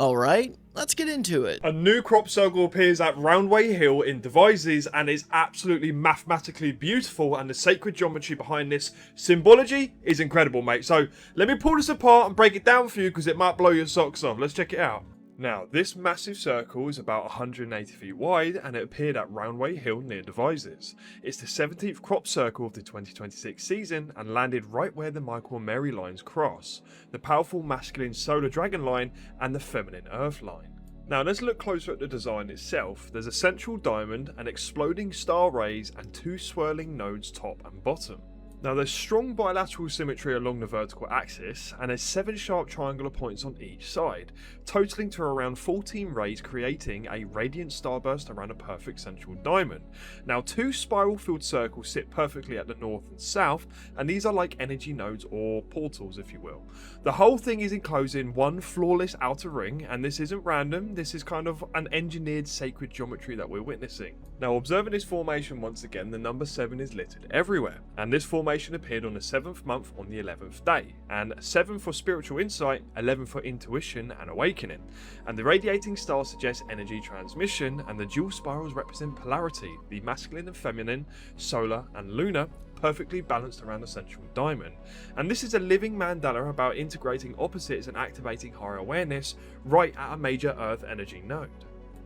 Alright, let's get into it. A new crop circle appears at Roundway Hill in Devizes and is absolutely mathematically beautiful, and the sacred geometry behind this symbology is incredible, mate. So let me pull this apart and break it down for you because it might blow your socks off. Let's check it out. Now, this massive circle is about 180 feet wide and it appeared at Roundway Hill near Devizes. It's the 17th crop circle of the 2026 season and landed right where the Michael and Mary lines cross, the powerful masculine solar dragon line and the feminine earth line. Now let's look closer at the design itself. There's a central diamond, an exploding star rays and two swirling nodes top and bottom. Now there's strong bilateral symmetry along the vertical axis and there's 7 sharp triangular points on each side, totaling to around 14 rays, creating a radiant starburst around a perfect central diamond. Now 2 spiral filled circles sit perfectly at the north and south, and these are like energy nodes or portals if you will. The whole thing is enclosed in one flawless outer ring, and this isn't random, this is kind of an engineered sacred geometry that we're witnessing. Now observing this formation once again, the number 7 is littered everywhere, and this formation appeared on the 7th month on the 11th day, and 7 for spiritual insight, 11 for intuition and awakening, and the radiating star suggests energy transmission, and the dual spirals represent polarity, the masculine and feminine, solar and lunar, perfectly balanced around the central diamond. And this is a living mandala about integrating opposites and activating higher awareness right at a major earth energy node.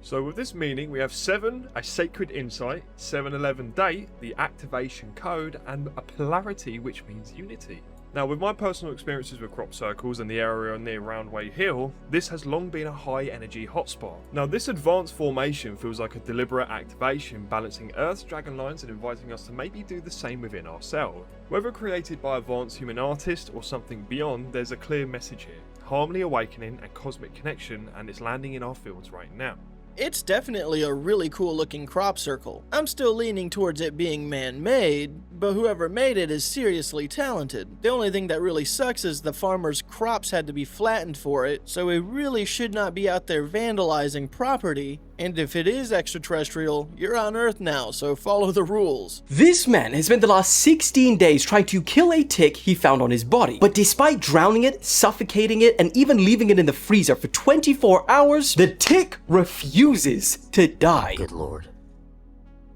So with this meaning, we have 7, a sacred insight, 711 date, the activation code, and a polarity, which means unity. Now with my personal experiences with crop circles and the area near Roundway Hill, this has long been a high energy hotspot. Now this advanced formation feels like a deliberate activation, balancing Earth's dragon lines and inviting us to maybe do the same within ourselves. Whether created by advanced human artists or something beyond, there's a clear message here. Harmony, awakening, and cosmic connection, and it's landing in our fields right now. It's definitely a really cool looking crop circle. I'm still leaning towards it being man-made, but whoever made it is seriously talented. The only thing that really sucks is the farmer's crops had to be flattened for it, so we really should not be out there vandalizing property. And if it is extraterrestrial, you're on Earth now, so follow the rules. This man has spent the last 16 days trying to kill a tick he found on his body. But despite drowning it, suffocating it, and even leaving it in the freezer for 24 hours, the tick refuses to die. Good Lord.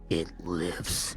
It lives.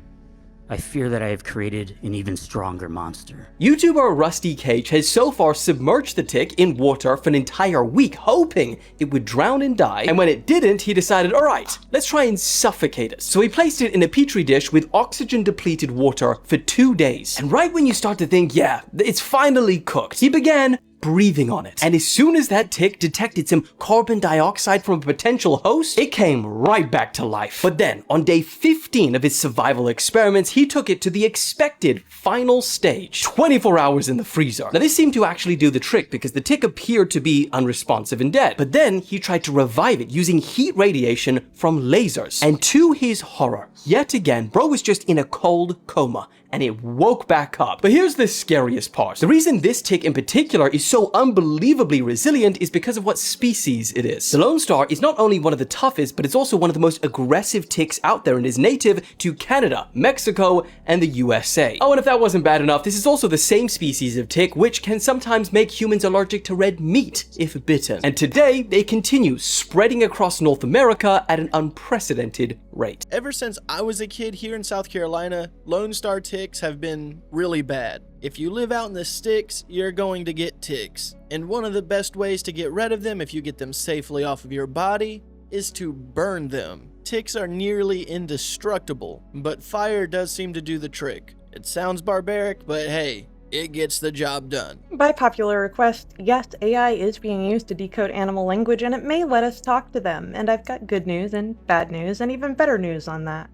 I fear that I have created an even stronger monster. YouTuber Rusty Cage has so far submerged the tick in water for an entire week, hoping it would drown and die, and when it didn't, he decided, alright, let's try and suffocate it. So he placed it in a petri dish with oxygen-depleted water for 2 days. And right when you start to think, yeah, it's finally cooked, he began breathing on it. And as soon as that tick detected some carbon dioxide from a potential host, it came right back to life. But then, on day 15 of his survival experiments, he took it to the expected final stage, 24 hours in the freezer. Now this seemed to actually do the trick because the tick appeared to be unresponsive and dead. But then he tried to revive it using heat radiation from lasers. And to his horror, yet again, bro was just in a cold coma, and it woke back up. But here's the scariest part. The reason this tick in particular is so unbelievably resilient is because of what species it is. The Lone Star is not only one of the toughest, but it's also one of the most aggressive ticks out there and is native to Canada, Mexico, and the USA. Oh, and if that wasn't bad enough, this is also the same species of tick which can sometimes make humans allergic to red meat if bitten. And today, they continue spreading across North America at an unprecedented rate. Ever since I was a kid here in South Carolina, Lone Star ticks have been really bad. If you live out in the sticks, you're going to get ticks. And one of the best ways to get rid of them if you get them safely off of your body is to burn them. Ticks are nearly indestructible, but fire does seem to do the trick. It sounds barbaric, but hey, it gets the job done. By popular request, yes, AI is being used to decode animal language and it may let us talk to them, and I've got good news and bad news and even better news on that.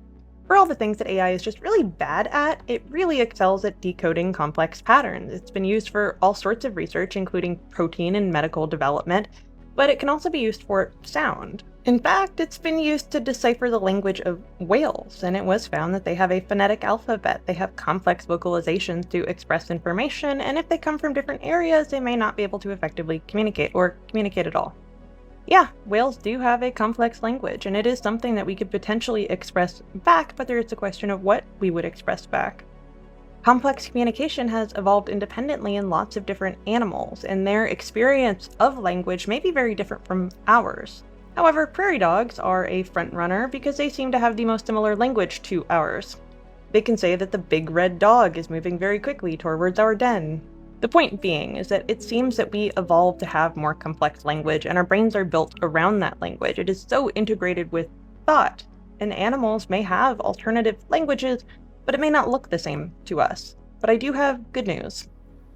For all the things that AI is just really bad at, it really excels at decoding complex patterns. It's been used for all sorts of research, including protein and medical development, but it can also be used for sound. In fact, it's been used to decipher the language of whales, and it was found that they have a phonetic alphabet. They have complex vocalizations to express information, and if they come from different areas, they may not be able to effectively communicate or communicate at all. Yeah, whales do have a complex language, and it is something that we could potentially express back, but there is a question of what we would express back. Complex communication has evolved independently in lots of different animals, and their experience of language may be very different from ours. However, prairie dogs are a front runner because they seem to have the most similar language to ours. They can say that the big red dog is moving very quickly towards our den. The point being is that it seems that we evolved to have more complex language, and our brains are built around that language. It is so integrated with thought, and animals may have alternative languages, but it may not look the same to us. But I do have good news.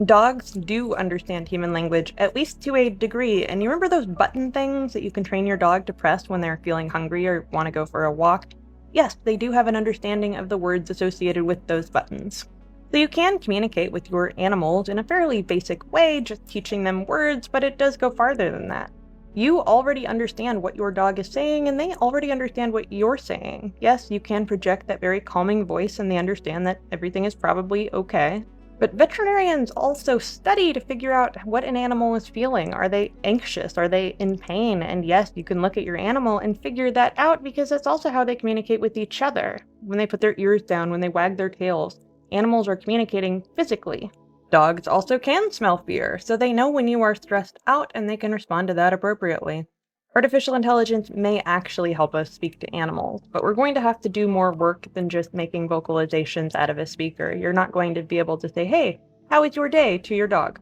Dogs do understand human language, at least to a degree, and you remember those button things that you can train your dog to press when they're feeling hungry or want to go for a walk? Yes, they do have an understanding of the words associated with those buttons. So you can communicate with your animals in a fairly basic way, just teaching them words, but it does go farther than that. You already understand what your dog is saying, and they already understand what you're saying. Yes, you can project that very calming voice, and they understand that everything is probably okay. But veterinarians also study to figure out what an animal is feeling. Are they anxious? Are they in pain? And yes, you can look at your animal and figure that out because that's also how they communicate with each other. When they put their ears down, when they wag their tails, animals are communicating physically. Dogs also can smell fear, so they know when you are stressed out and they can respond to that appropriately. Artificial intelligence may actually help us speak to animals, but we're going to have to do more work than just making vocalizations out of a speaker. You're not going to be able to say, "Hey, how was your day?" to your dog.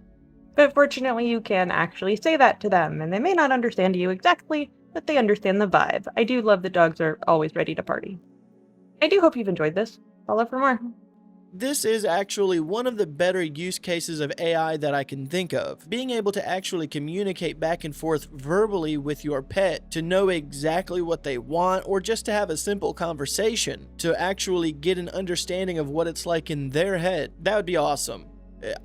But fortunately, you can actually say that to them, and they may not understand you exactly, but they understand the vibe. I do love that dogs are always ready to party. I do hope you've enjoyed this. Follow for more. This is actually one of the better use cases of AI that I can think of. Being able to actually communicate back and forth verbally with your pet to know exactly what they want, or just to have a simple conversation to actually get an understanding of what it's like in their head. That would be awesome.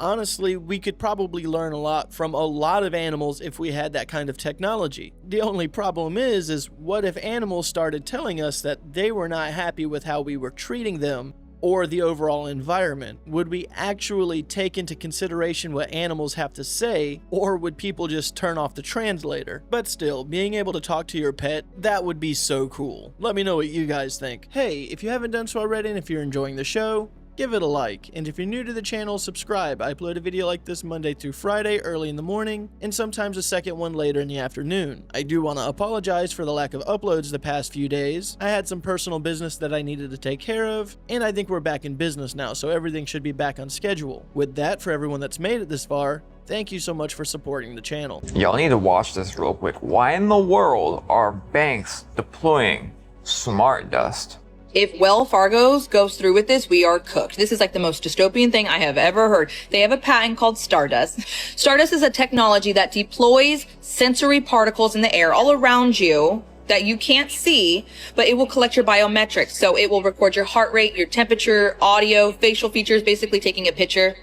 Honestly, we could probably learn a lot from a lot of animals if we had that kind of technology. The only problem is what if animals started telling us that they were not happy with how we were treating them or the overall environment? Would we actually take into consideration what animals have to say, or would people just turn off the translator? But still, being able to talk to your pet, that would be so cool. Let me know what you guys think. Hey, if you haven't done so already, and if you're enjoying the show, give it a like, and if you're new to the channel, subscribe. I upload a video like this Monday through Friday early in the morning, and sometimes a second one later in the afternoon. I do want to apologize for the lack of uploads the past few days. I had some personal business that I needed to take care of, and I think we're back in business now, so everything should be back on schedule. With that, for everyone that's made it this far, thank you so much for supporting the channel. Y'all need to watch this real quick. Why in the world are banks deploying smart dust? If Wells Fargo goes through with this, we are cooked. This is like the most dystopian thing I have ever heard. They have a patent called Stardust. Stardust is a technology that deploys sensory particles in the air all around you that you can't see, but it will collect your biometrics. So it will record your heart rate, your temperature, audio, facial features, basically taking a picture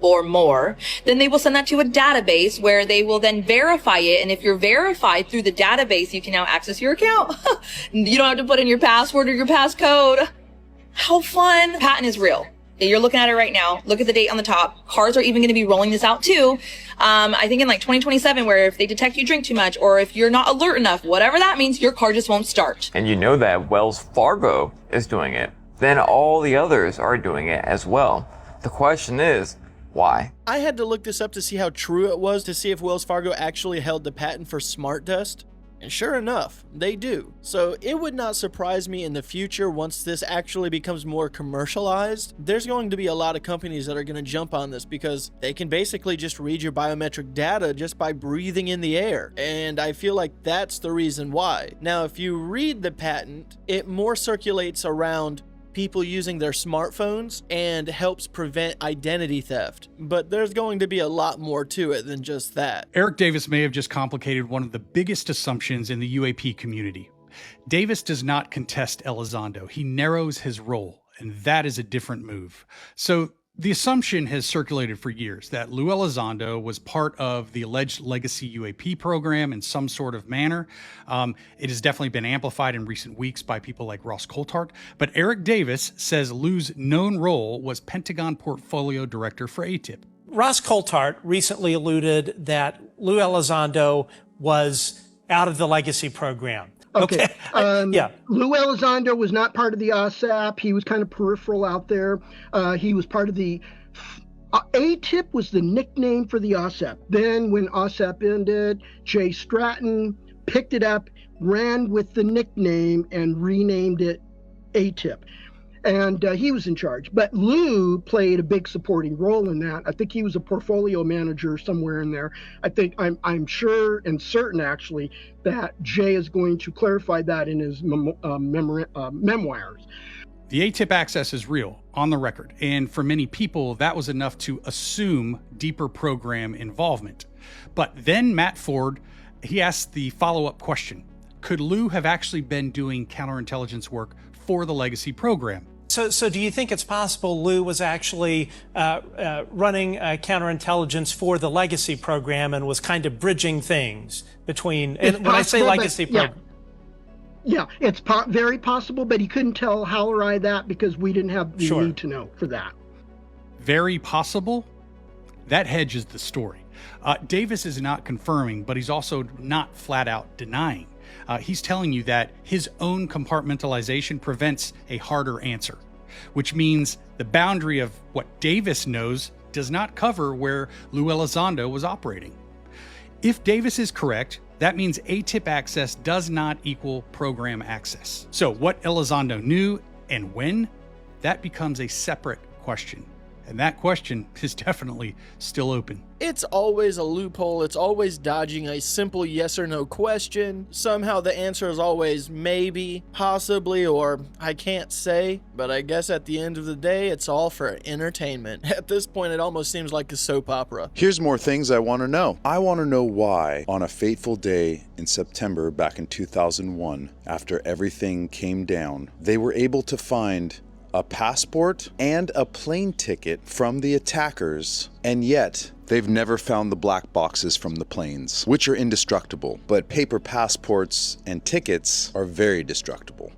or more. Then they will send that to a database where they will then verify it. And if you're verified through the database, you can now access your account. You don't have to put in your password or your passcode. How fun. Patent is real. You're looking at it right now. Look at the date on the top. Cars are even going to be rolling this out too. I think in like 2027, where if they detect you drink too much, or if you're not alert enough, whatever that means, your car just won't start. And you know that Wells Fargo is doing it. Then all the others are doing it as well. The question is, why? I had to look this up to see how true it was, to see if Wells Fargo actually held the patent for smart dust. And sure enough, they do. So it would not surprise me in the future, once this actually becomes more commercialized, there's going to be a lot of companies that are going to jump on this, because they can basically just read your biometric data just by breathing in the air. And I feel like that's the reason why. Now, if you read the patent, it more circulates around people using their smartphones and helps prevent identity theft. But there's going to be a lot more to it than just that. Eric Davis may have just complicated one of the biggest assumptions in the UAP community. Davis does not contest Elizondo. He narrows his role, and that is a different move. So the assumption has circulated for years that Lou Elizondo was part of the alleged legacy UAP program in some sort of manner. It has definitely been amplified in recent weeks by people like Ross Coulthart. But Eric Davis says Lou's known role was Pentagon Portfolio Director for ATIP. Ross Coulthart recently alluded that Lou Elizondo was out of the legacy program. Okay. Yeah. Lou Elizondo was not part of the OSAP. He was kind of peripheral out there. He was part of the A-Tip was the nickname for the OSAP. Then when OSAP ended, Jay Stratton picked it up, ran with the nickname, and renamed it A-Tip. And he was in charge. But Lou played a big supporting role in that. I think he was a portfolio manager somewhere in there. I'm sure and certain, actually, that Jay is going to clarify that in his memoirs. The A-tip access is real, on the record, and for many people, that was enough to assume deeper program involvement. But then Matt Ford, he asked the follow-up question. Could Lou have actually been doing counterintelligence work for the legacy program? So do you think it's possible Lou was actually running counterintelligence for the legacy program and was kind of bridging things between, and when I say legacy program? Yeah, it's very possible, but he couldn't tell Hal or I that because we didn't have the need to know for that. Very possible? That hedges the story. Davis is not confirming, but he's also not flat out denying. He's telling you that his own compartmentalization prevents a harder answer, which means the boundary of what Davis knows does not cover where Lou Elizondo was operating. If Davis is correct, that means A-tip access does not equal program access. So what Elizondo knew and when, that becomes a separate question. And that question is definitely still open. It's always a loophole. It's always dodging a simple yes or no question. Somehow the answer is always maybe, possibly, or I can't say. But I guess at the end of the day, it's all for entertainment. At this point, it almost seems like a soap opera. Here's more things I want to know. I want to know why, on a fateful day in September back in 2001, after everything came down, they were able to find a passport and a plane ticket from the attackers, and yet they've never found the black boxes from the planes, which are indestructible, but paper passports and tickets are very destructible.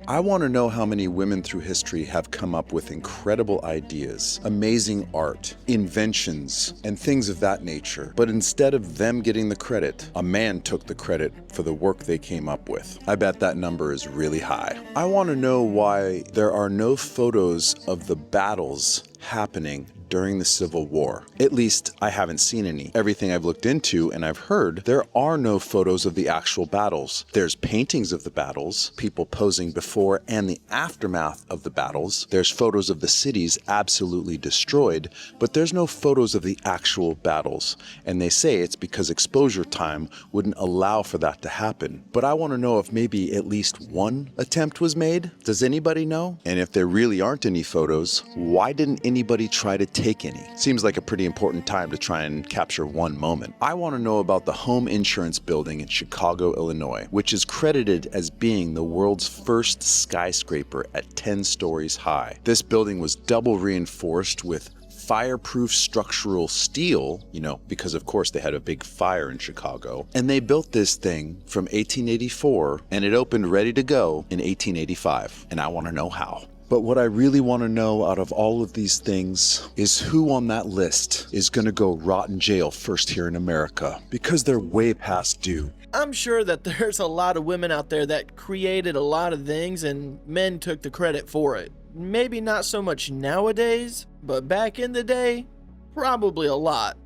I want to know how many women through history have come up with incredible ideas, amazing art, inventions, and things of that nature. But instead of them getting the credit, a man took the credit for the work they came up with. I bet that number is really high. I want to know why there are no photos of the battles happening during the Civil War. At least, I haven't seen any. Everything I've looked into and I've heard, there are no photos of the actual battles. There's paintings of the battles, people posing before and the aftermath of the battles. There's photos of the cities absolutely destroyed, but there's no photos of the actual battles. And they say it's because exposure time wouldn't allow for that to happen. But I want to know if maybe at least one attempt was made. Does anybody know? And if there really aren't any photos, why didn't anybody try to take any? Seems like a pretty important time to try and capture one moment. I want to know about the home insurance building in Chicago, Illinois, which is credited as being the world's first skyscraper at 10 stories high. This building was double reinforced with fireproof structural steel, because of course they had a big fire in Chicago. And they built this thing from 1884 and it opened ready to go in 1885. And I want to know how. But what I really want to know out of all of these things is who on that list is going to go rot in jail first here in America, because they're way past due. I'm sure that there's a lot of women out there that created a lot of things and men took the credit for it. Maybe not so much nowadays, but back in the day, probably a lot.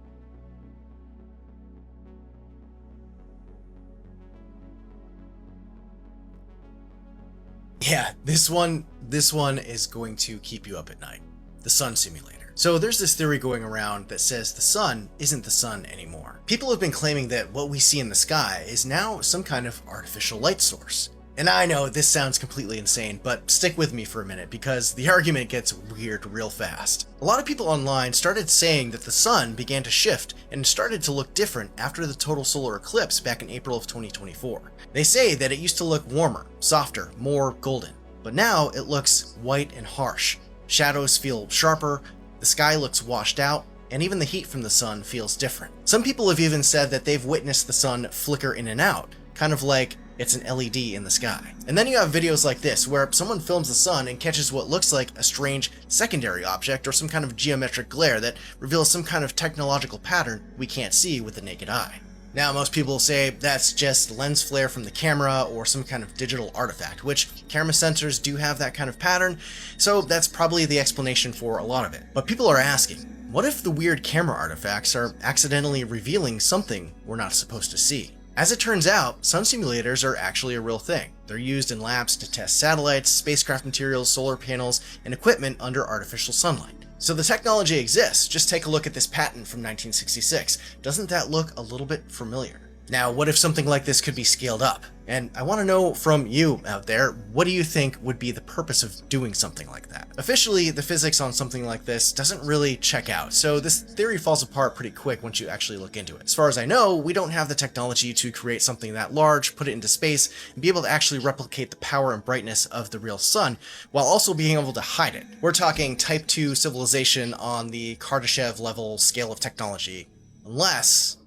Yeah, this one is going to keep you up at night. The sun simulator. So there's this theory going around that says the sun isn't the sun anymore. People have been claiming that what we see in the sky is now some kind of artificial light source. And I know this sounds completely insane, but stick with me for a minute because the argument gets weird real fast. A lot of people online started saying that the sun began to shift and started to look different after the total solar eclipse back in April of 2024. They say that it used to look warmer, softer, more golden, but now it looks white and harsh. Shadows feel sharper, the sky looks washed out, and even the heat from the sun feels different. Some people have even said that they've witnessed the sun flicker in and out, kind of like it's an LED in the sky. And then you have videos like this, where someone films the sun and catches what looks like a strange secondary object or some kind of geometric glare that reveals some kind of technological pattern we can't see with the naked eye. Now, most people say that's just lens flare from the camera or some kind of digital artifact, which camera sensors do have that kind of pattern, so that's probably the explanation for a lot of it. But people are asking, what if the weird camera artifacts are accidentally revealing something we're not supposed to see? As it turns out, sun simulators are actually a real thing. They're used in labs to test satellites, spacecraft materials, solar panels, and equipment under artificial sunlight. So the technology exists. Just take a look at this patent from 1966. Doesn't that look a little bit familiar? Now, what if something like this could be scaled up? And I want to know from you out there, what do you think would be the purpose of doing something like that? Officially, the physics on something like this doesn't really check out, so this theory falls apart pretty quick once you actually look into it. As far as I know, we don't have the technology to create something that large, put it into space, and be able to actually replicate the power and brightness of the real sun, while also being able to hide it. We're talking Type 2 civilization on the Kardashev level scale of technology. Unless...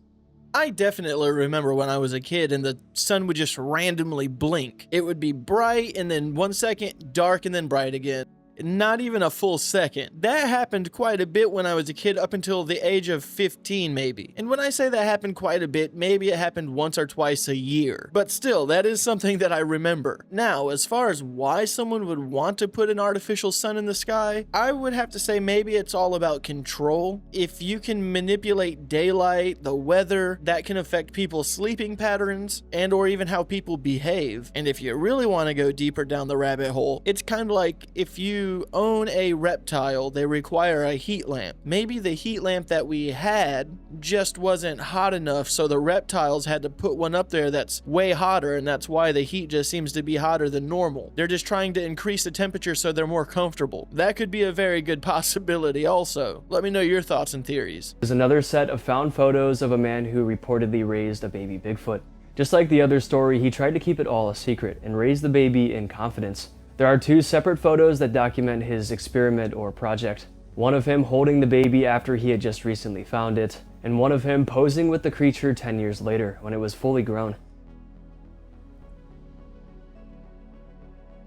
I definitely remember when I was a kid and the sun would just randomly blink. It would be bright and then 1 second, dark and then bright again. Not even a full second. That happened quite a bit when I was a kid, up until the age of 15 maybe. And when I say that happened quite a bit, maybe it happened once or twice a year. But still, that is something that I remember. Now, as far as why someone would want to put an artificial sun in the sky, I would have to say maybe it's all about control. If you can manipulate daylight, the weather, that can affect people's sleeping patterns and or even how people behave. And if you really want to go deeper down the rabbit hole, it's kind of like if you own a reptile, they require a heat lamp. Maybe the heat lamp that we had just wasn't hot enough, so the reptiles had to put one up there that's way hotter, and that's why the heat just seems to be hotter than normal. They're just trying to increase the temperature so they're more comfortable. That could be a very good possibility also. Let me know your thoughts and theories. There's another set of found photos of a man who reportedly raised a baby Bigfoot. Just like the other story, he tried to keep it all a secret and raise the baby in confidence. There are 2 separate photos that document his experiment or project. One of him holding the baby after he had just recently found it, and one of him posing with the creature 10 years later when it was fully grown.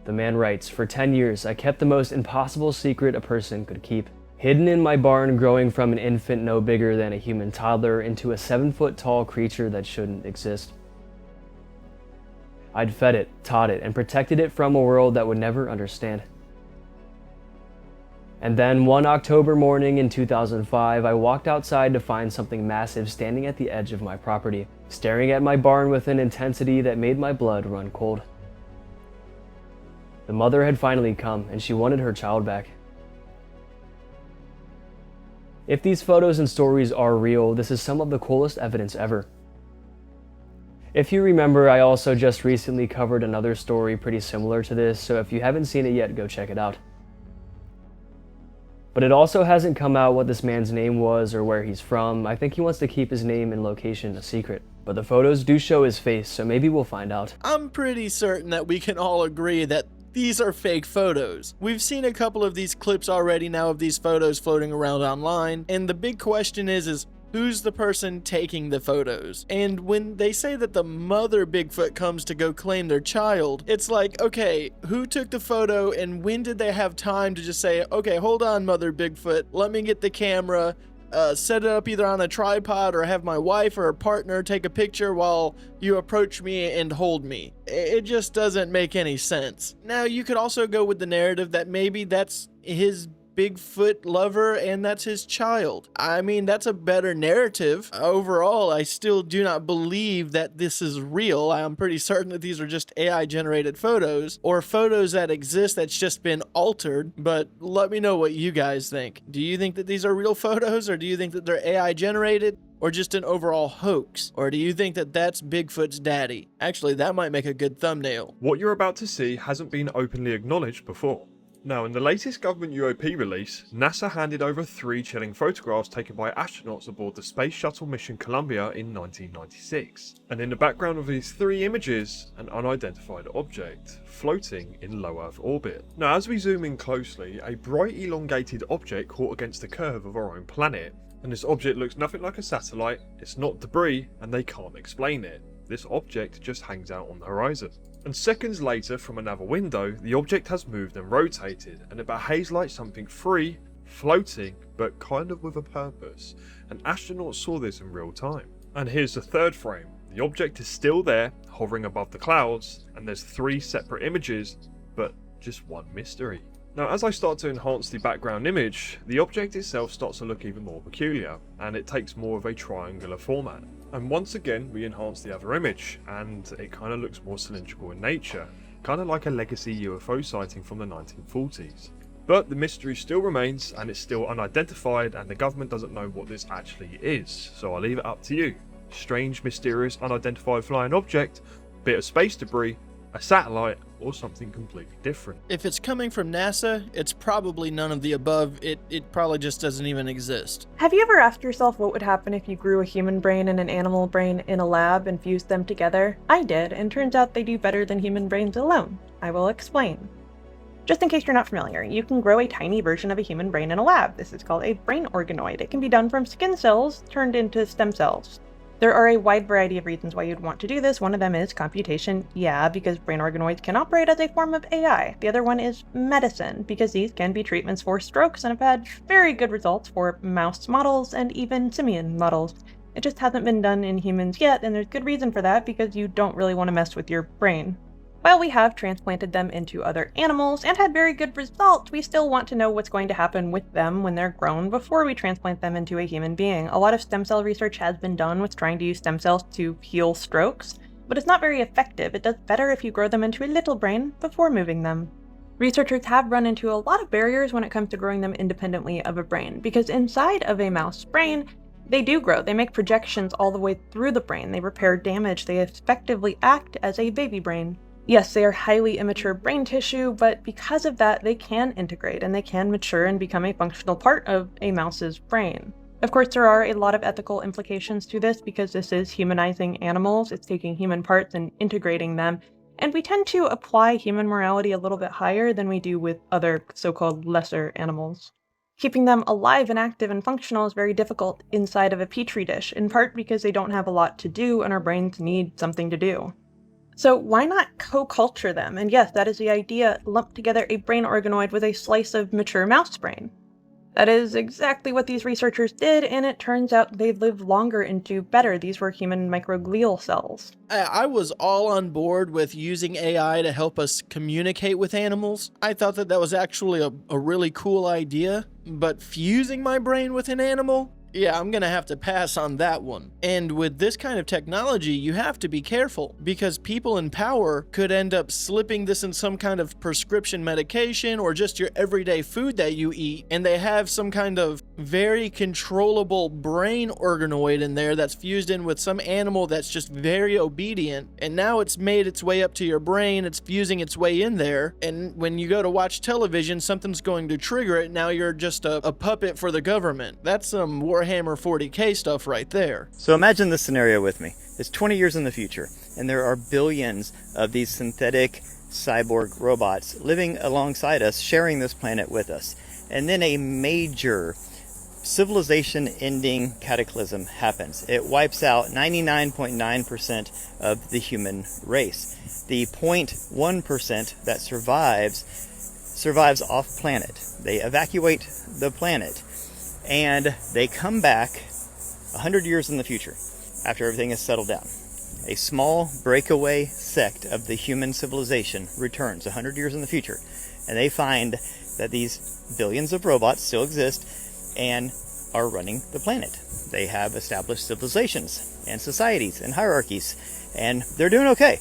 The man writes, "For 10 years, I kept the most impossible secret a person could keep. Hidden in my barn, growing from an infant no bigger than a human toddler into a 7-foot tall creature that shouldn't exist. I'd fed it, taught it, and protected it from a world that would never understand. And then one October morning in 2005, I walked outside to find something massive standing at the edge of my property, staring at my barn with an intensity that made my blood run cold. The mother had finally come, and she wanted her child back. If these photos and stories are real, this is some of the coolest evidence ever. If you remember, I also just recently covered another story pretty similar to this, so if you haven't seen it yet, go check it out. But it also hasn't come out what this man's name was or where he's from. I think he wants to keep his name and location a secret. But the photos do show his face, so maybe we'll find out. I'm pretty certain that we can all agree that these are fake photos. We've seen a couple of these clips already now of these photos floating around online, and the big question is who's the person taking the photos? And when they say that the mother Bigfoot comes to go claim their child, it's like, okay, who took the photo and when did they have time to just say, okay, hold on, mother Bigfoot, let me get the camera, set it up either on a tripod or have my wife or a partner take a picture while you approach me and hold me. It just doesn't make any sense. Now, you could also go with the narrative that maybe that's his Bigfoot lover and that's his child. I mean, that's a better narrative. Overall, I still do not believe that this is real. I'm pretty certain that these are just AI generated photos or photos that exist that's just been altered, but let me know what you guys think. Do you think that these are real photos, or do you think that they're AI generated? Or just an overall hoax? Or do you think that that's Bigfoot's daddy? Actually, that might make a good thumbnail. What you're about to see hasn't been openly acknowledged before. Now, in the latest government UAP release, NASA handed over 3 chilling photographs taken by astronauts aboard the Space Shuttle mission Columbia in 1996. And in the background of these 3 images, an unidentified object floating in low Earth orbit. Now, as we zoom in closely, a bright elongated object caught against the curve of our own planet. And this object looks nothing like a satellite, it's not debris, and they can't explain it. This object just hangs out on the horizon. And seconds later, from another window, the object has moved and rotated, and it behaves like something free, floating, but kind of with a purpose. And astronauts saw this in real time. And here's the third frame. The object is still there, hovering above the clouds, and there's 3 separate images, but just one mystery. Now, as I start to enhance the background image, the object itself starts to look even more peculiar, and it takes more of a triangular format. And once again, we enhance the other image, and it kind of looks more cylindrical in nature, kind of like a legacy UFO sighting from the 1940s. But the mystery still remains, and it's still unidentified, and the government doesn't know what this actually is, so I'll leave it up to you. Strange, mysterious, unidentified flying object, bit of space debris, a satellite, or something completely different. If it's coming from NASA, it's probably none of the above. It probably just doesn't even exist. Have you ever asked yourself what would happen if you grew a human brain and an animal brain in a lab and fused them together? I did, and turns out they do better than human brains alone. I will explain. Just in case you're not familiar, you can grow a tiny version of a human brain in a lab. This is called a brain organoid. It can be done from skin cells turned into stem cells. There are a wide variety of reasons why you'd want to do this. One of them is computation, yeah, because brain organoids can operate as a form of AI. The other one is medicine, because these can be treatments for strokes and have had very good results for mouse models and even simian models. It just hasn't been done in humans yet, and there's good reason for that, because you don't really want to mess with your brain. While we have transplanted them into other animals and had very good results, we still want to know what's going to happen with them when they're grown before we transplant them into a human being. A lot of stem cell research has been done with trying to use stem cells to heal strokes, but it's not very effective. It does better if you grow them into a little brain before moving them. Researchers have run into a lot of barriers when it comes to growing them independently of a brain, because inside of a mouse brain, they do grow. They make projections all the way through the brain. They repair damage. They effectively act as a baby brain. Yes, they are highly immature brain tissue, but because of that, they can integrate and they can mature and become a functional part of a mouse's brain. Of course, there are a lot of ethical implications to this because this is humanizing animals. It's taking human parts and integrating them, and we tend to apply human morality a little bit higher than we do with other so-called lesser animals. Keeping them alive and active and functional is very difficult inside of a petri dish, in part because they don't have a lot to do and our brains need something to do. So why not co-culture them? And yes, that is the idea, lump together a brain organoid with a slice of mature mouse brain. That is exactly what these researchers did, and it turns out they live longer and do better. These were human microglial cells. I was all on board with using AI to help us communicate with animals. I thought that was actually a really cool idea, but fusing my brain with an animal? Yeah, I'm gonna have to pass on that one. And with this kind of technology, you have to be careful, because people in power could end up slipping this in some kind of prescription medication or just your everyday food that you eat, and they have some kind of very controllable brain organoid in there that's fused in with some animal that's just very obedient, and now it's made its way up to your brain, it's fusing its way in there, and when you go to watch television, something's going to trigger it, now you're just a puppet for the government. That's some Warhammer 40k stuff right there. So imagine this scenario with me. It's 20 years in the future, and there are billions of these synthetic cyborg robots living alongside us, sharing this planet with us. And then a major civilization-ending cataclysm happens. It wipes out 99.9% of the human race. The 0.1% that survives off-planet. They evacuate the planet, and they come back 100 years in the future, after everything is settled down. A small breakaway sect of the human civilization returns 100 years in the future, and they find that these billions of robots still exist and are running the planet. They have established civilizations and societies and hierarchies, and they're doing okay.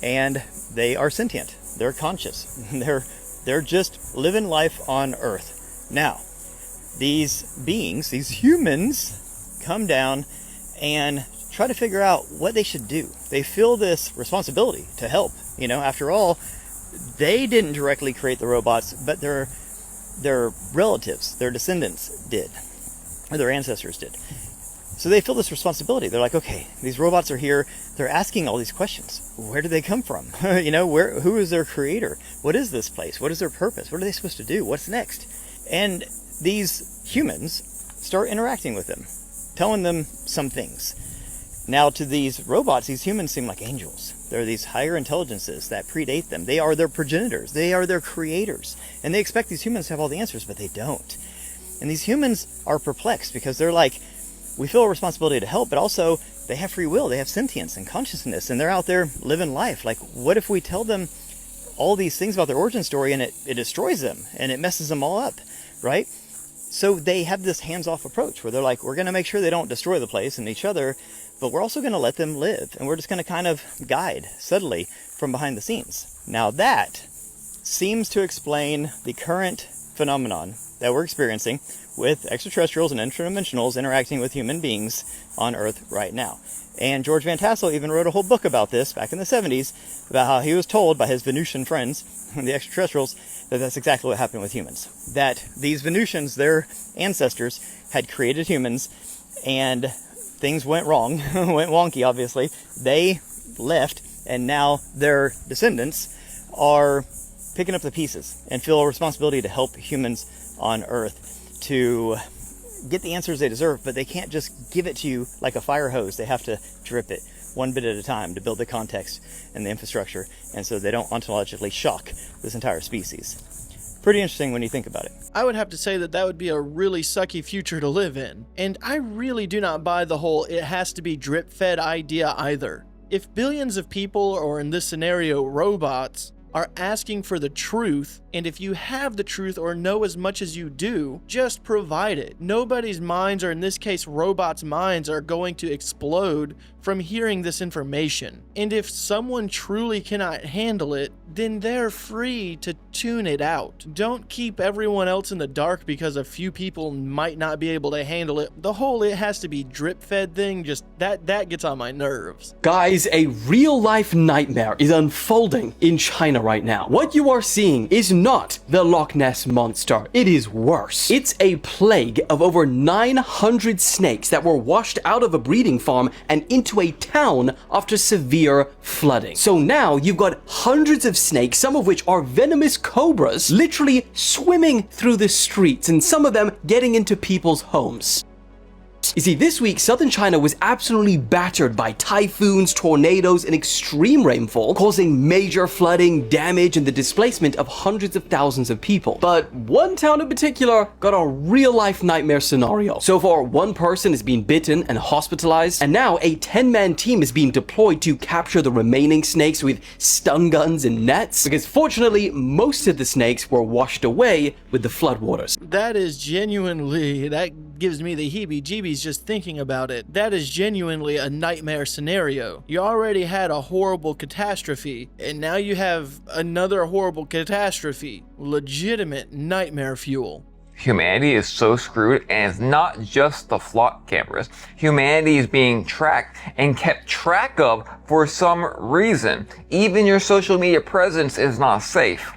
And they are sentient. They're conscious. They're just living life on Earth. Now, these beings, these humans, come down and try to figure out what they should do. They feel this responsibility to help. You know, after all, they didn't directly create the robots, but their relatives, their descendants did, or their ancestors did. So they feel this responsibility. They're like, okay, these robots are here. They're asking all these questions. Where do they come from? You know, who is their creator? What is this place? What is their purpose? What are they supposed to do? What's next? And these humans start interacting with them, telling them some things. Now, to these robots, these humans seem like angels. They're these higher intelligences that predate them. They are their progenitors. They are their creators. And they expect these humans to have all the answers, but they don't. And these humans are perplexed because they're like, we feel a responsibility to help, but also they have free will, they have sentience and consciousness, and they're out there living life. Like, what if we tell them all these things about their origin story and it destroys them and it messes them all up, right? So they have this hands-off approach where they're like, we're going to make sure they don't destroy the place and each other, but we're also going to let them live, and we're just going to kind of guide subtly from behind the scenes. Now that seems to explain the current phenomenon that we're experiencing with extraterrestrials and interdimensionals interacting with human beings on Earth right now. And George Van Tassel even wrote a whole book about this back in the 70s, about how he was told by his Venusian friends, the extraterrestrials, that that's exactly what happened with humans. That these Venusians, their ancestors, had created humans, and things went wrong, went wonky obviously. They left, and now their descendants are picking up the pieces and feel a responsibility to help humans on Earth to get the answers they deserve, but they can't just give it to you like a fire hose. They have to drip it one bit at a time to build the context and the infrastructure, and so they don't ontologically shock this entire species. Pretty interesting when you think about it. I would have to say that that would be a really sucky future to live in. And I really do not buy the whole it has to be drip-fed idea either. If billions of people, or in this scenario, robots, are asking for the truth, and if you have the truth or know as much as you do, just provide it. Nobody's minds, or in this case robots' minds, are going to explode from hearing this information. And if someone truly cannot handle it, then they're free to tune it out. Don't keep everyone else in the dark because a few people might not be able to handle it. The whole it has to be drip-fed thing, just that gets on my nerves. Guys, a real-life nightmare is unfolding in China right now. What you are seeing is not the Loch Ness Monster. It is worse. It's a plague of over 900 snakes that were washed out of a breeding farm and into a town after severe flooding. So now you've got hundreds of snakes, some of which are venomous cobras, literally swimming through the streets, and some of them getting into people's homes. You see, this week, southern China was absolutely battered by typhoons, tornadoes, and extreme rainfall, causing major flooding, damage, and the displacement of hundreds of thousands of people. But one town in particular got a real-life nightmare scenario. So far, one person is being bitten and hospitalized, and now a 10-man team is being deployed to capture the remaining snakes with stun guns and nets, because fortunately, most of the snakes were washed away with the floodwaters. That is genuinely, that gives me the heebie-jeebies just thinking about it. That is genuinely a nightmare scenario. You already had a horrible catastrophe, and now you have another horrible catastrophe. Legitimate nightmare fuel. Humanity is so screwed, and it's not just the flock cameras. Humanity is being tracked and kept track of for some reason. Even your social media presence is not safe.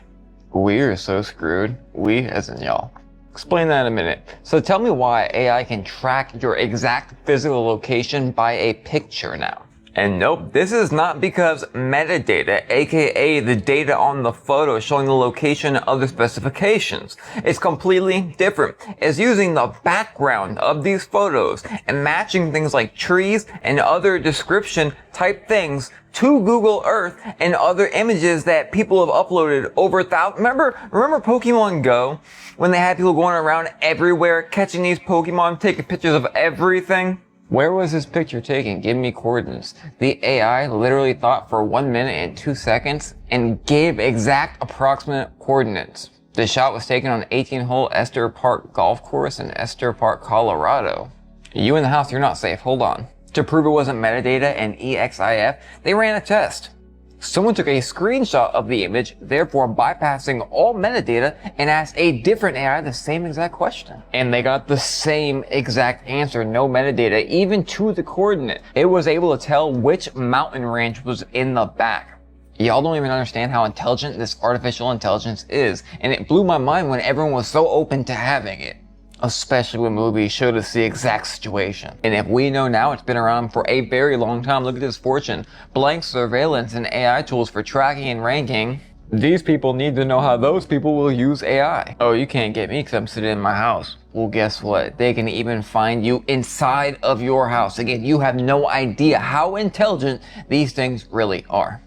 We are so screwed. We as in y'all. Explain that in a minute. So tell me why AI can track your exact physical location by a picture now. And nope, this is not because metadata, aka the data on the photo showing the location of the specifications. It's completely different. It's using the background of these photos and matching things like trees and other description type things to Google Earth and other images that people have uploaded over thousands. Remember Pokemon Go? When they had people going around everywhere catching these Pokemon, taking pictures of everything? Where was this picture taken? Give me coordinates. The AI literally thought for 1 minute and 2 seconds and gave exact approximate coordinates. The shot was taken on 18-hole Esther Park Golf Course in Esther Park, Colorado. You in the house, you're not safe. Hold on. To prove it wasn't metadata and EXIF, they ran a test. Someone took a screenshot of the image, therefore bypassing all metadata, and asked a different AI the same exact question. And they got the same exact answer, no metadata, even to the coordinate. It was able to tell which mountain range was in the back. Y'all don't even understand how intelligent this artificial intelligence is, and it blew my mind when everyone was so open to having it. Especially when movies showed us the exact situation. And if we know now, it's been around for a very long time. Look at this fortune. Blank surveillance and AI tools for tracking and ranking. These people need to know how those people will use AI. Oh, you can't get me because I'm sitting in my house. Well, guess what? They can even find you inside of your house. Again, you have no idea how intelligent these things really are.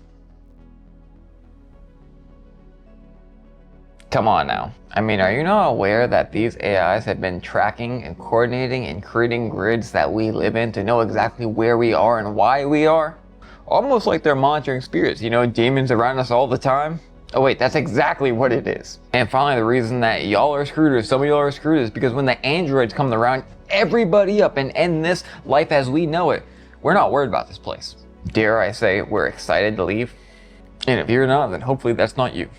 Come on now. I mean, are you not aware that these AIs have been tracking and coordinating and creating grids that we live in to know exactly where we are and why we are? Almost like they're monitoring spirits, you know, demons around us all the time. Oh wait, that's exactly what it is. And finally, the reason that y'all are screwed, or some of y'all are screwed, is because when the androids come to round everybody up and end this life as we know it, we're not worried about this place. Dare I say, we're excited to leave? And if you're not, then hopefully that's not you.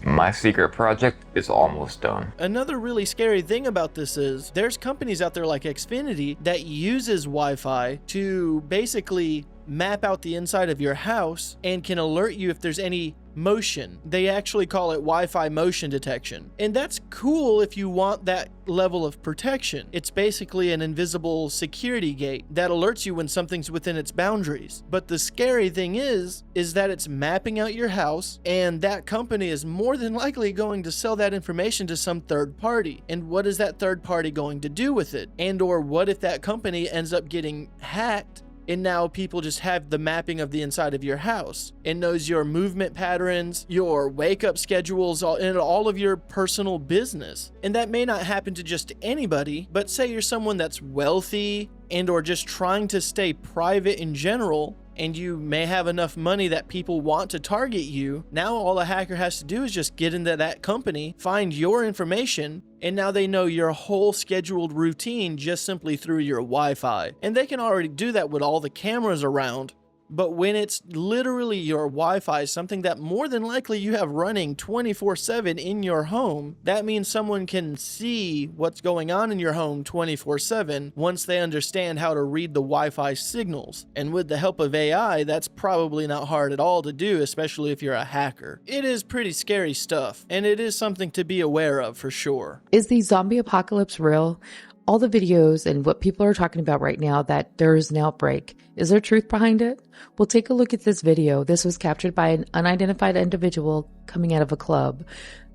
My secret project is almost done. Another really scary thing about this is there's companies out there like Xfinity that uses Wi-Fi to basically map out the inside of your house and can alert you if there's any motion. They actually call it Wi-Fi motion detection. And that's cool if you want that level of protection. It's basically an invisible security gate that alerts you when something's within its boundaries. But the scary thing is that it's mapping out your house, and that company is more than likely going to sell that information to some third party. And what is that third party going to do with it? And or what if that company ends up getting hacked and now people just have the mapping of the inside of your house and knows your movement patterns, your wake up schedules, and all of your personal business. And that may not happen to just anybody, but say you're someone that's wealthy and or just trying to stay private in general, and you may have enough money that people want to target you. Now all a hacker has to do is just get into that company, find your information, and now they know your whole scheduled routine just simply through your Wi-Fi. And they can already do that with all the cameras around. But when it's literally your Wi-Fi, something that more than likely you have running 24/7 in your home, that means someone can see what's going on in your home 24/7 once they understand how to read the Wi-Fi signals. And with the help of AI, that's probably not hard at all to do, especially if you're a hacker. It is pretty scary stuff, and it is something to be aware of for sure. Is the zombie apocalypse real? All the videos and what people are talking about right now that there is an outbreak, is there truth behind it? Well, take a look at this video. This was captured by an unidentified individual coming out of a club.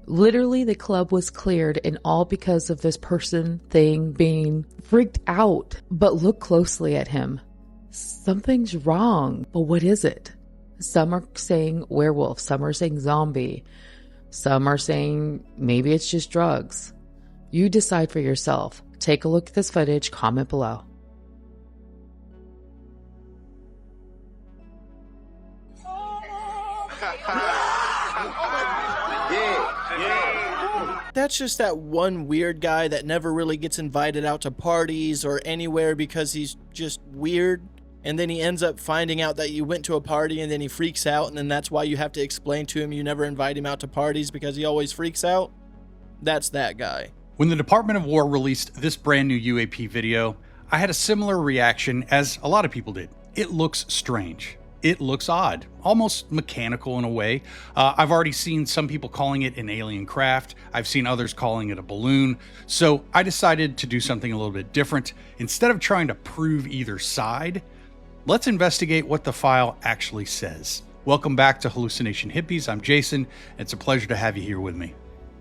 Literally, the club was cleared, and all because of this person thing being freaked out. But look closely at him. Something's wrong. But what is it? Some are saying werewolf. Some are saying zombie. Some are saying maybe it's just drugs. You decide for yourself. Take a look at this footage, comment below. That's just that one weird guy that never really gets invited out to parties or anywhere because he's just weird. And then he ends up finding out that you went to a party, and then he freaks out, and then that's why you have to explain to him you never invite him out to parties because he always freaks out. That's that guy. When the Department of War released this brand new UAP video, I had a similar reaction as a lot of people did. It looks strange. It looks odd, almost mechanical in a way. I've already seen some people calling it an alien craft. I've seen others calling it a balloon. So I decided to do something a little bit different. Instead of trying to prove either side, let's investigate what the file actually says. Welcome back to Hallucination Hippies. I'm Jason. It's a pleasure to have you here with me.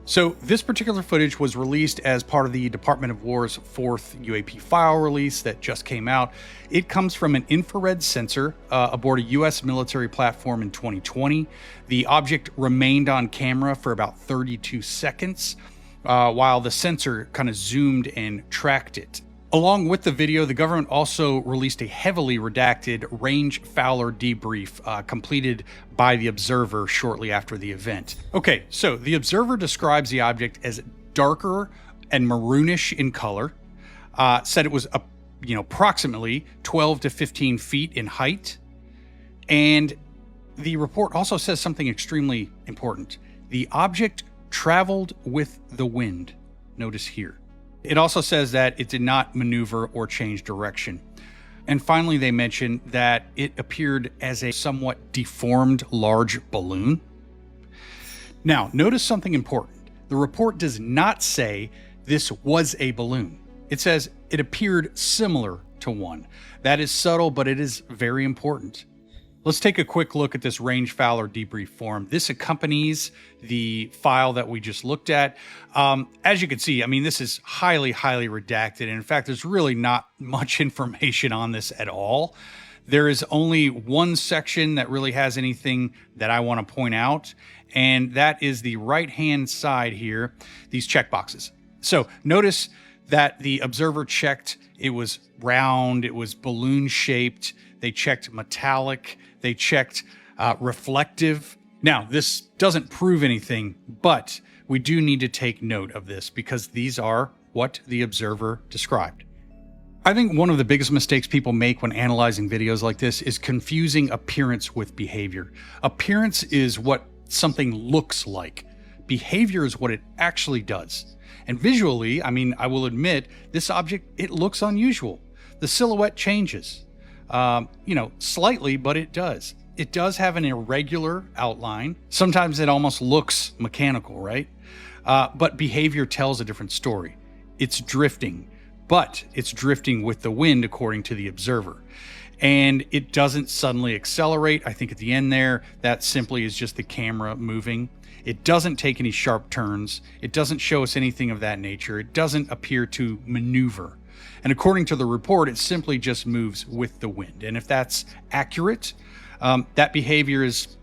So this particular footage was released as part of the Department of War's 4th UAP file release that just came out. It comes from an infrared sensor aboard a US military platform in 2020. The object remained on camera for about 32 seconds while the sensor kind of zoomed and tracked it. Along with the video, the government also released a heavily redacted range Fowler debrief completed by the Observer shortly after the event. Okay, so the Observer describes the object as darker and maroonish in color, said it was approximately 12 to 15 feet in height, and the report also says something extremely important. The object traveled with the wind. Notice here. It also says that it did not maneuver or change direction. And finally, they mention that it appeared as a somewhat deformed large balloon. Now, notice something important. The report does not say this was a balloon. It says it appeared similar to one. That is subtle, but it is very important. Let's take a quick look at this range Fowler debrief form. This accompanies the file that we just looked at. As you can see, I mean, this is highly, highly redacted. And in fact, there's really not much information on this at all. There is only one section that really has anything that I want to point out, and that is the right-hand side here, these checkboxes. So notice that the observer checked it was round, it was balloon-shaped, they checked metallic, they checked reflective. Now, this doesn't prove anything, but we do need to take note of this because these are what the observer described. I think one of the biggest mistakes people make when analyzing videos like this is confusing appearance with behavior. Appearance is what something looks like. Behavior is what it actually does. And visually, I mean, I will admit, this object, it looks unusual. The silhouette changes, slightly, but it does. It does have an irregular outline. Sometimes it almost looks mechanical, right? But behavior tells a different story. It's drifting, but it's drifting with the wind according to the observer. And it doesn't suddenly accelerate. I think at the end there, that simply is just the camera moving. It doesn't take any sharp turns. It doesn't show us anything of that nature. It doesn't appear to maneuver. And according to the report, it simply just moves with the wind. And if that's accurate, that behavior is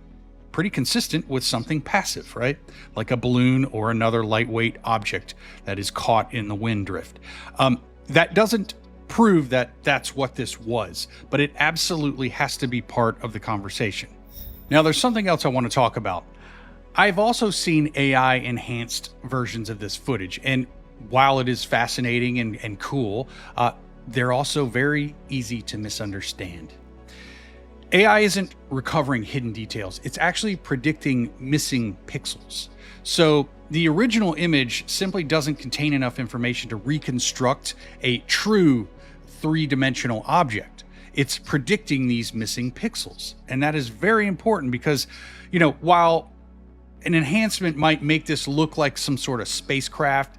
pretty consistent with something passive, right? Like a balloon or another lightweight object that is caught in the wind drift. That doesn't prove that that's what this was, but it absolutely has to be part of the conversation. Now, there's something else I want to talk about. I've also seen AI enhanced versions of this footage, and while it is fascinating and cool, they're also very easy to misunderstand. AI isn't recovering hidden details. It's actually predicting missing pixels. So the original image simply doesn't contain enough information to reconstruct a true three-dimensional object. It's predicting these missing pixels. And that is very important because, while an enhancement might make this look like some sort of spacecraft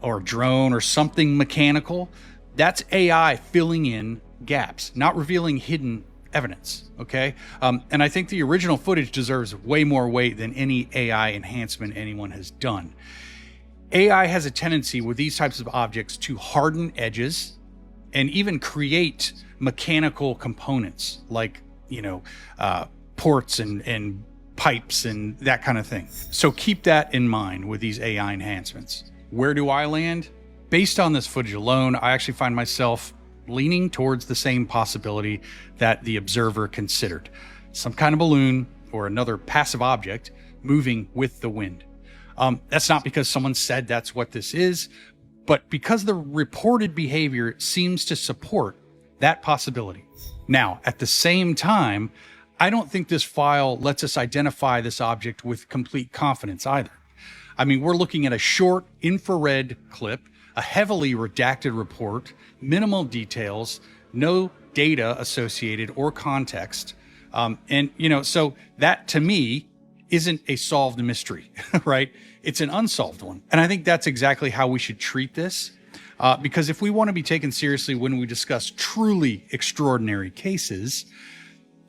or drone or something mechanical, that's AI filling in gaps, not revealing hidden evidence, okay? And I think the original footage deserves way more weight than any AI enhancement anyone has done. AI has a tendency with these types of objects to harden edges and even create mechanical components like, ports and pipes and that kind of thing. So keep that in mind with these AI enhancements. Where do I land? Based on this footage alone, I actually find myself leaning towards the same possibility that the observer considered. Some kind of balloon or another passive object moving with the wind. That's not because someone said that's what this is, but because the reported behavior seems to support that possibility. Now, at the same time, I don't think this file lets us identify this object with complete confidence either. I mean, we're looking at a short infrared clip, a heavily redacted report, minimal details, no data associated or context. So that to me isn't a solved mystery, right? It's an unsolved one. And I think that's exactly how we should treat this. Because if we want to be taken seriously when we discuss truly extraordinary cases,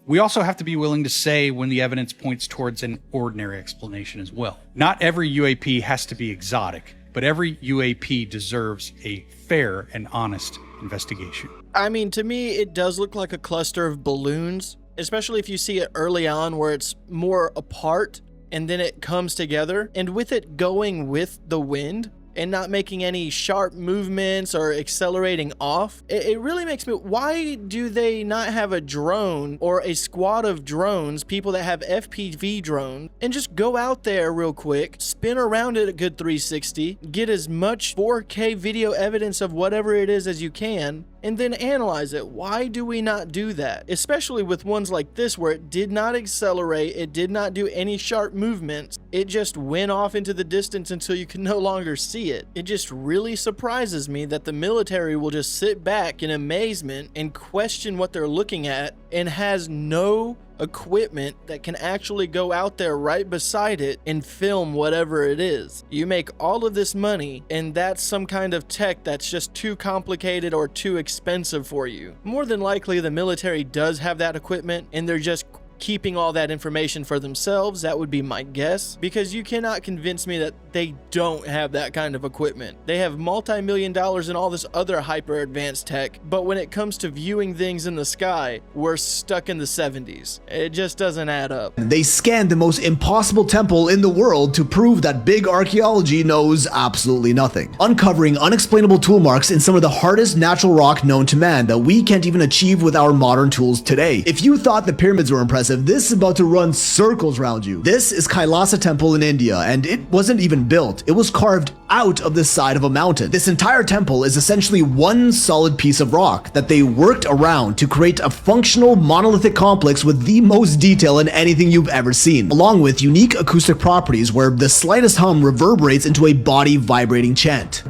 we also have to be willing to say when the evidence points towards an ordinary explanation as well. Not every UAP has to be exotic, but every UAP deserves a fair and honest investigation. I mean, to me, it does look like a cluster of balloons, especially if you see it early on where it's more apart and then it comes together. And with it going with the wind and not making any sharp movements or accelerating off, it really makes me, why do they not have a drone or a squad of drones, people that have FPV drones, and just go out there real quick, spin around it a good 360, get as much 4K video evidence of whatever it is as you can, and then analyze it? Why do we not do that? Especially with ones like this where it did not accelerate, it did not do any sharp movements, it just went off into the distance until you could no longer see it. It just really surprises me that the military will just sit back in amazement and question what they're looking at and has no equipment that can actually go out there right beside it and film whatever it is. You make all of this money and that's some kind of tech that's just too complicated or too expensive for you. More than likely the military does have that equipment and they're just keeping all that information for themselves. That would be my guess, because you cannot convince me that they don't have that kind of equipment. They have multi-million dollars in all this other hyper advanced tech, but when it comes to viewing things in the sky, we're stuck in the 70s. It just doesn't add up. They scanned the most impossible temple in the world to prove that big archaeology knows absolutely nothing, uncovering unexplainable tool marks in some of the hardest natural rock known to man that we can't even achieve with our modern tools today. If you thought the pyramids were impressive, this is about to run circles around you. This is Kailasa Temple in India, and it wasn't even built. It was carved out of the side of a mountain. This entire temple is essentially one solid piece of rock that they worked around to create a functional monolithic complex with the most detail in anything you've ever seen, along with unique acoustic properties where the slightest hum reverberates into a body vibrating chant.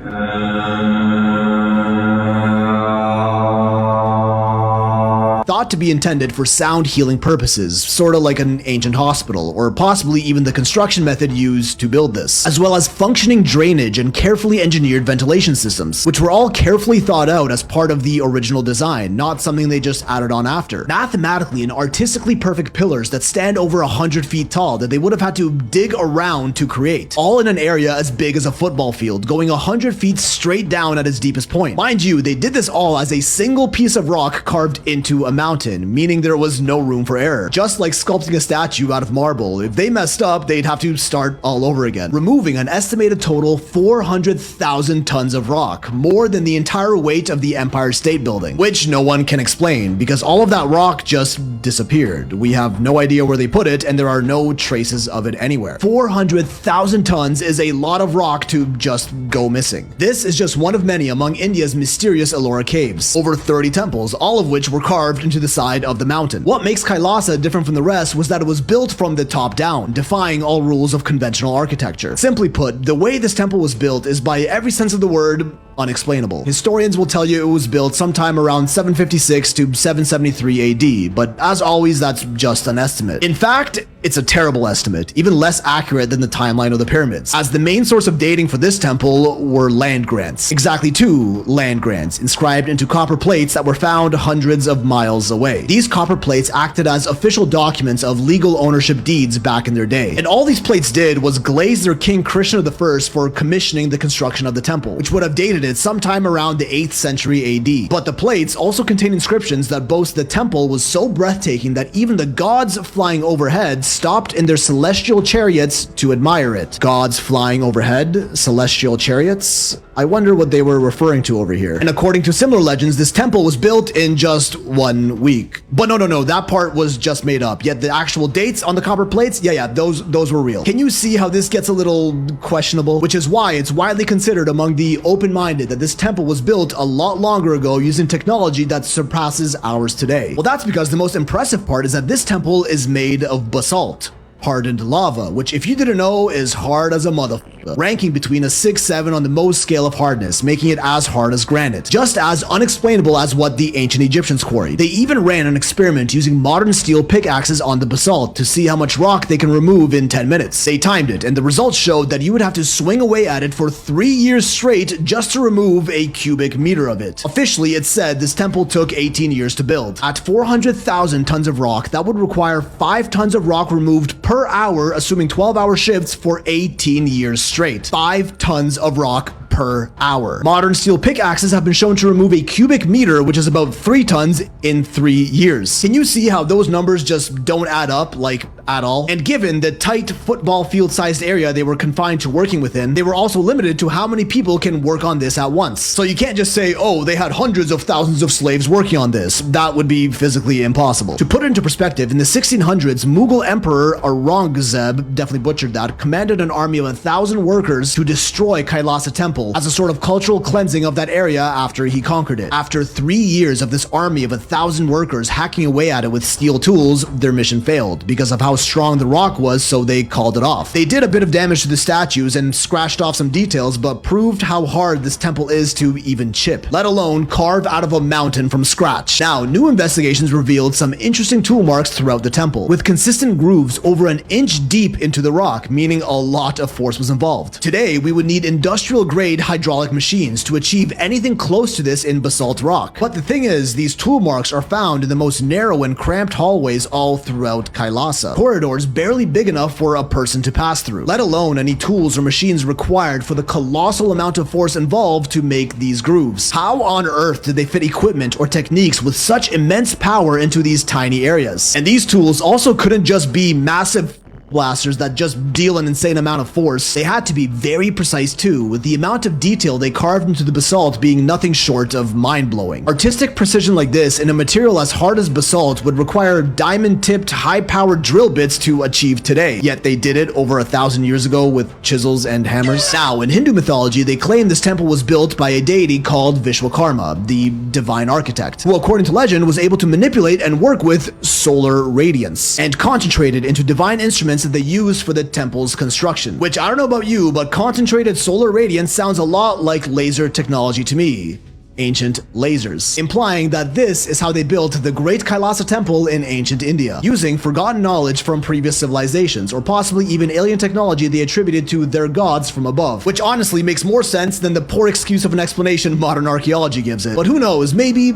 Thought to be intended for sound healing purposes, sorta like an ancient hospital, or possibly even the construction method used to build this, as well as functioning drainage and carefully engineered ventilation systems, which were all carefully thought out as part of the original design, not something they just added on after. Mathematically and artistically perfect pillars that stand over 100 feet tall that they would have had to dig around to create, all in an area as big as a football field, going 100 feet straight down at its deepest point. Mind you, they did this all as a single piece of rock carved into a mountain, meaning there was no room for error. Just like sculpting a statue out of marble, if they messed up, they'd have to start all over again, removing an estimated total 400,000 tons of rock, more than the entire weight of the Empire State Building, which no one can explain because all of that rock just disappeared. We have no idea where they put it, and there are no traces of it anywhere. 400,000 tons is a lot of rock to just go missing. This is just one of many among India's mysterious Ellora caves, over 30 temples, all of which were carved into the side of the mountain. What makes Kailasa different from the rest was that it was built from the top down, defying all rules of conventional architecture. Simply put, the way this temple was built is, by every sense of the word, unexplainable. Historians will tell you it was built sometime around 756 to 773 AD, but as always, that's just an estimate. In fact, it's a terrible estimate, even less accurate than the timeline of the pyramids, as the main source of dating for this temple were land grants. Exactly 2 land grants, inscribed into copper plates that were found hundreds of miles away. These copper plates acted as official documents of legal ownership deeds back in their day, and all these plates did was glaze their king Krishna I for commissioning the construction of the temple, which would have dated it sometime around the 8th century AD. But the plates also contain inscriptions that boast the temple was so breathtaking that even the gods flying overhead stopped in their celestial chariots to admire it. Gods flying overhead? Celestial chariots? I wonder what they were referring to over here. And according to similar legends, this temple was built in just 1 week. But no, that part was just made up. Yet the actual dates on the copper plates, yeah, those were real. Can you see how this gets a little questionable? Which is why it's widely considered among the open-minded that this temple was built a lot longer ago using technology that surpasses ours today. Well, that's because the most impressive part is that this temple is made of basalt, hardened lava, which, if you didn't know, is hard as a motherfucker, ranking between a 6-7 on the Mohs scale of hardness, making it as hard as granite, just as unexplainable as what the ancient Egyptians quarried. They even ran an experiment using modern steel pickaxes on the basalt to see how much rock they can remove in 10 minutes. They timed it, and the results showed that you would have to swing away at it for 3 years straight just to remove a cubic meter of it. Officially, it said this temple took 18 years to build. At 400,000 tons of rock, that would require 5 tons of rock removed per hour, assuming 12-hour shifts for 18 years straight. 5 tons of rock per hour. Modern steel pickaxes have been shown to remove a cubic meter, which is about 3 tons, in 3 years. Can you see how those numbers just don't add up, like, at all? And given the tight football field-sized area they were confined to working within, they were also limited to how many people can work on this at once. So you can't just say, oh, they had hundreds of thousands of slaves working on this. That would be physically impossible. To put it into perspective, in the 1600s, Mughal Emperor Aurangzeb, definitely butchered that, commanded an army of 1,000 workers to destroy Kailasa Temple as a sort of cultural cleansing of that area after he conquered it. After 3 years of this army of 1,000 workers hacking away at it with steel tools, their mission failed because of how how strong the rock was, so they called it off. They did a bit of damage to the statues and scratched off some details, but proved how hard this temple is to even chip, let alone carve out of a mountain from scratch. Now, new investigations revealed some interesting tool marks throughout the temple, with consistent grooves over an inch deep into the rock, meaning a lot of force was involved. Today, we would need industrial-grade hydraulic machines to achieve anything close to this in basalt rock. But the thing is, these tool marks are found in the most narrow and cramped hallways all throughout Kailasa. Corridors barely big enough for a person to pass through, let alone any tools or machines required for the colossal amount of force involved to make these grooves. How on earth did they fit equipment or techniques with such immense power into these tiny areas? And these tools also couldn't just be massive blasters that just deal an insane amount of force. They had to be very precise too, with the amount of detail they carved into the basalt being nothing short of mind-blowing. Artistic precision like this in a material as hard as basalt would require diamond-tipped, high-powered drill bits to achieve today, yet they did it over 1,000 years ago with chisels and hammers. Now, in Hindu mythology, they claim this temple was built by a deity called Vishwakarma, the divine architect, who according to legend was able to manipulate and work with solar radiance, and concentrated into divine instruments that they used for the temple's construction. Which, I don't know about you, but concentrated solar radiance sounds a lot like laser technology to me. Ancient lasers, implying that this is how they built the Great Kailasa Temple in ancient India, using forgotten knowledge from previous civilizations, or possibly even alien technology they attributed to their gods from above, which honestly makes more sense than the poor excuse of an explanation modern archaeology gives it. But who knows, maybe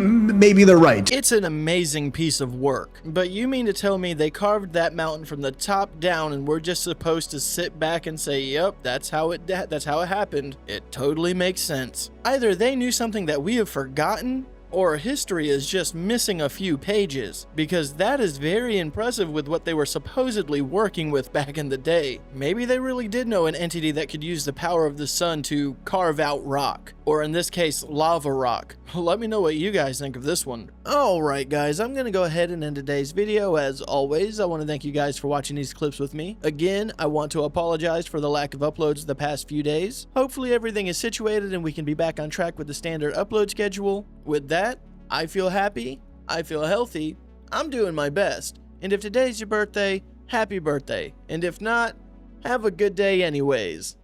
they're right. It's an amazing piece of work, but you mean to tell me they carved that mountain from the top down and we're just supposed to sit back and say, yep, that's how it happened? It totally makes sense. Either they knew something that we have forgotten, or history is just missing a few pages, because that is very impressive with what they were supposedly working with back in the day. Maybe they really did know an entity that could use the power of the sun to carve out rock, or in this case, lava rock. Let me know what you guys think of this one. Alright guys, I'm gonna go ahead and end today's video. As always, I want to thank you guys for watching these clips with me. Again, I want to apologize for the lack of uploads the past few days. Hopefully everything is situated and we can be back on track with the standard upload schedule. With that, I feel happy, I feel healthy, I'm doing my best. And if today's your birthday, happy birthday. And if not, have a good day anyways.